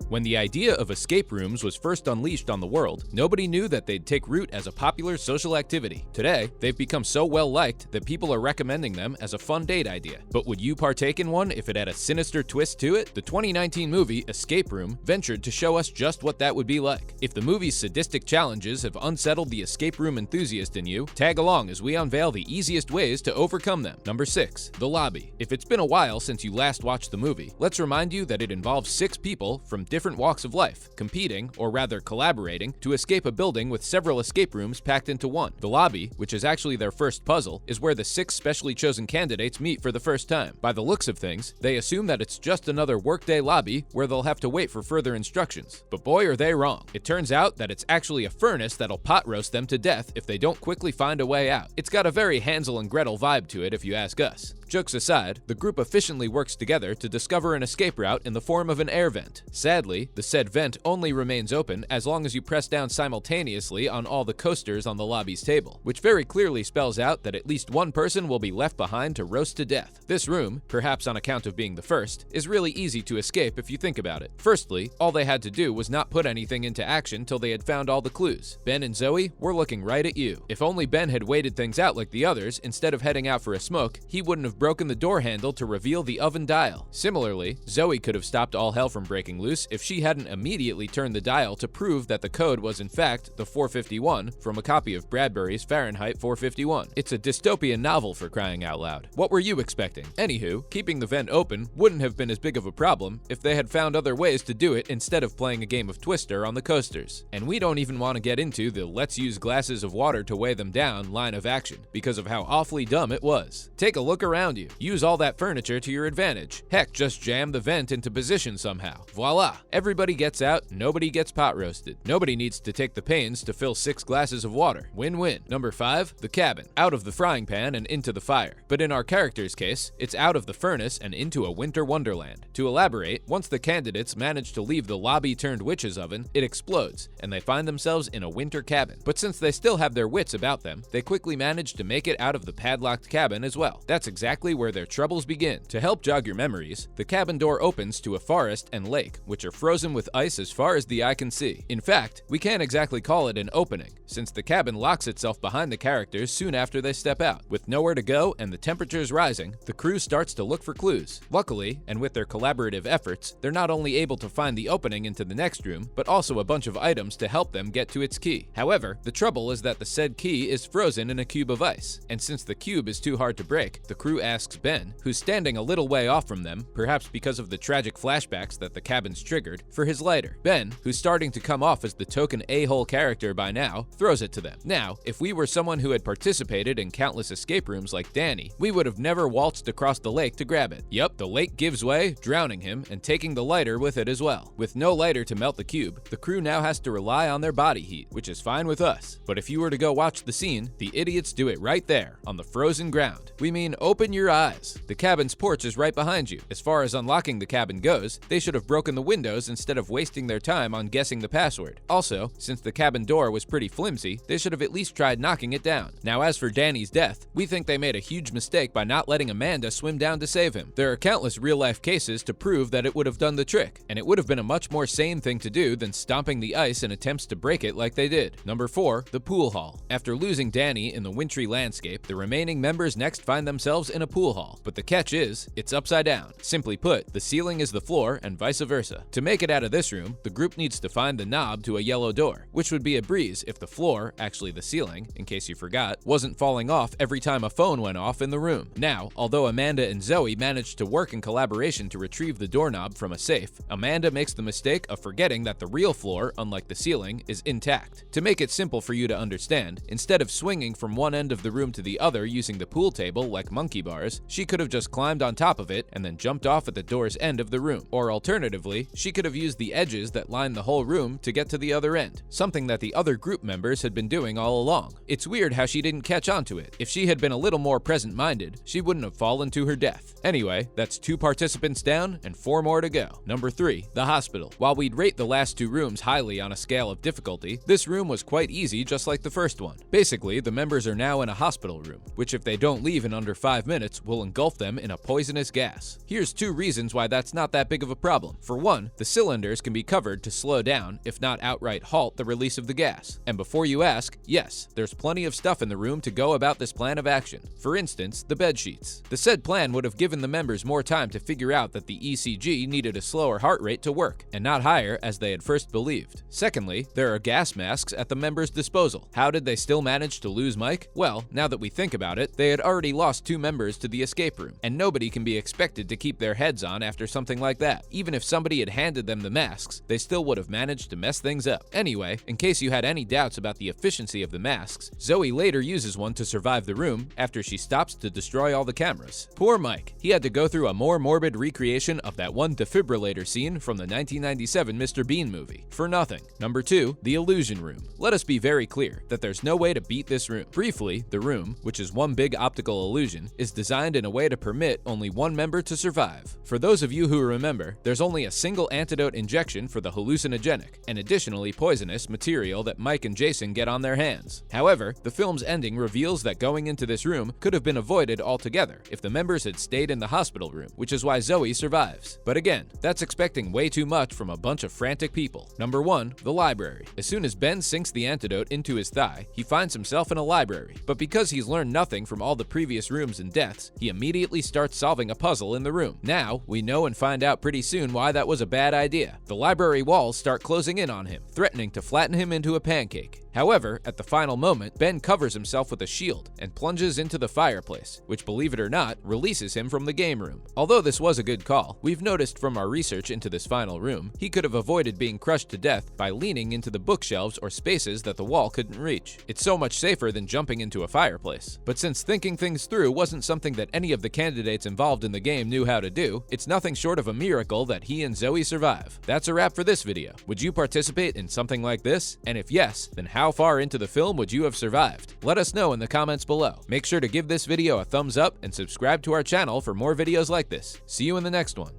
When the idea of escape rooms was first unleashed on the world, nobody knew that they'd take root as a popular social activity. Today, they've become so well-liked that people are recommending them as a fun date idea. But would you partake in one if it had a sinister twist to it? The 2019 movie Escape Room ventured to show us just what that would be like. If the movie's sadistic challenges have unsettled the escape room enthusiast in you, tag along as we unveil the easiest ways to overcome them. Number 6. The lobby. If it's been a while since you last watched the movie, let's remind you that it involves 6 people from different walks of life, competing, or rather collaborating, to escape a building with several escape rooms packed into one. The lobby, which is actually their first puzzle, is where the 6 specially chosen candidates meet for the first time. By the looks of things, they assume that it's just another workday lobby where they'll have to wait for further instructions. But boy are they wrong. It turns out that it's actually a furnace that'll pot roast them to death if they don't quickly find a way out. It's got a very Hansel and Gretel vibe to it if you ask us. Jokes aside, the group efficiently works together to discover an escape route in the form of an air vent. Sadly, the said vent only remains open as long as you press down simultaneously on all the coasters on the lobby's table, which very clearly spells out that at least one person will be left behind to roast to death. This room, perhaps on account of being the first, is really easy to escape if you think about it. Firstly, all they had to do was not put anything into action till they had found all the clues. Ben and Zoe were looking right at you. If only Ben had waited things out like the others, instead of heading out for a smoke, he wouldn't have broken the door handle to reveal the oven dial. Similarly, Zoe could have stopped all hell from breaking loose if she hadn't immediately turned the dial to prove that the code was in fact the 451 from a copy of Bradbury's Fahrenheit 451. It's a dystopian novel, for crying out loud. What were you expecting? Anywho, keeping the vent open wouldn't have been as big of a problem if they had found other ways to do it instead of playing a game of Twister on the coasters. And we don't even want to get into the let's use glasses of water to weigh them down line of action because of how awfully dumb it was. Take a look around you. Use all that furniture to your advantage. Heck, just jam the vent into position somehow. Voila! Everybody gets out, nobody gets pot roasted. Nobody needs to take the pains to fill 6 glasses of water. Win-win. Number 5. The cabin. Out of the frying pan and into the fire. But in our character's case, it's out of the furnace and into a winter wonderland. To elaborate, once the candidates manage to leave the lobby-turned-witch's oven, it explodes, and they find themselves in a winter cabin. But since they still have their wits about them, they quickly manage to make it out of the padlocked cabin as well. That's exactly where their troubles begin. To help jog your memories, the cabin door opens to a forest and lake, which are frozen with ice as far as the eye can see. In fact, we can't exactly call it an opening, since the cabin locks itself behind the characters soon after they step out. With nowhere to go and the temperatures rising, the crew starts to look for clues. Luckily, and with their collaborative efforts, they're not only able to find the opening into the next room, but also a bunch of items to help them get to its key. However, the trouble is that the said key is frozen in a cube of ice, and since the cube is too hard to break, the crew asks Ben, who's standing a little way off from them, perhaps because of the tragic flashbacks that the cabin's triggered, for his lighter. Ben, who's starting to come off as the token a-hole character by now, throws it to them. Now, if we were someone who had participated in countless escape rooms like Danny, we would have never waltzed across the lake to grab it. Yup, the lake gives way, drowning him, and taking the lighter with it as well. With no lighter to melt the cube, the crew now has to rely on their body heat, which is fine with us. But if you were to go watch the scene, the idiots do it right there, on the frozen ground. We mean, open your eyes. The cabin's porch is right behind you. As far as unlocking the cabin goes, they should have broken the windows instead of wasting their time on guessing the password. Also, since the cabin door was pretty flimsy, they should have at least tried knocking it down. Now as for Danny's death, we think they made a huge mistake by not letting Amanda swim down to save him. There are countless real-life cases to prove that it would have done the trick, and it would have been a much more sane thing to do than stomping the ice in attempts to break it like they did. Number 4. The pool hall. After losing Danny in the wintry landscape, the remaining members next find themselves in a pool hall. But the catch is, it's upside down. Simply put, the ceiling is the floor and vice versa. To make it out of this room, the group needs to find the knob to a yellow door, which would be a breeze if the floor, actually the ceiling, in case you forgot, wasn't falling off every time a phone went off in the room. Now, although Amanda and Zoe managed to work in collaboration to retrieve the doorknob from a safe, Amanda makes the mistake of forgetting that the real floor, unlike the ceiling, is intact. To make it simple for you to understand, instead of swinging from one end of the room to the other using the pool table like monkey bars, she could have just climbed on top of it and then jumped off at the door's end of the room. Or alternatively, she could have used the edges that line the whole room to get to the other end, something that the other group members had been doing all along. It's weird how she didn't catch on to it. If she had been a little more present-minded, she wouldn't have fallen to her death. Anyway, that's 2 participants down and 4 more to go. Number 3. The hospital. While we'd rate the last 2 rooms highly on a scale of difficulty, this room was quite easy just like the first one. Basically, the members are now in a hospital room, which if they don't leave in under 5 minutes, minutes will engulf them in a poisonous gas. Here's 2 reasons why that's not that big of a problem. For one, the cylinders can be covered to slow down, if not outright halt, the release of the gas. And before you ask, yes, there's plenty of stuff in the room to go about this plan of action. For instance, the bed sheets. The said plan would have given the members more time to figure out that the ECG needed a slower heart rate to work, and not higher as they had first believed. Secondly, there are gas masks at the members' disposal. How did they still manage to lose Mike? Well, now that we think about it, they had already lost 2 members to the escape room, and nobody can be expected to keep their heads on after something like that. Even if somebody had handed them the masks, they still would have managed to mess things up. Anyway, in case you had any doubts about the efficiency of the masks, Zoe later uses one to survive the room after she stops to destroy all the cameras. Poor Mike. He had to go through a more morbid recreation of that one defibrillator scene from the 1997 Mr. Bean movie. For nothing. Number 2, the illusion room. Let us be very clear that there's no way to beat this room. Briefly, the room, which is one big optical illusion, is designed in a way to permit only one member to survive. For those of you who remember, there's only a single antidote injection for the hallucinogenic and additionally poisonous material that Mike and Jason get on their hands. However, the film's ending reveals that going into this room could have been avoided altogether if the members had stayed in the hospital room, which is why Zoe survives. But again, that's expecting way too much from a bunch of frantic people. Number 1, the library. As soon as Ben sinks the antidote into his thigh, he finds himself in a library. But because he's learned nothing from all the previous rooms and deaths, he immediately starts solving a puzzle in the room. Now, we know and find out pretty soon why that was a bad idea. The library walls start closing in on him, threatening to flatten him into a pancake. However, at the final moment, Ben covers himself with a shield and plunges into the fireplace, which, believe it or not, releases him from the game room. Although this was a good call, we've noticed from our research into this final room, he could have avoided being crushed to death by leaning into the bookshelves or spaces that the wall couldn't reach. It's so much safer than jumping into a fireplace. But since thinking things through wasn't something that any of the candidates involved in the game knew how to do, it's nothing short of a miracle that he and Zoe survive. That's a wrap for this video. Would you participate in something like this? And if yes, then how far into the film would you have survived? Let us know in the comments below. Make sure to give this video a thumbs up and subscribe to our channel for more videos like this. See you in the next one.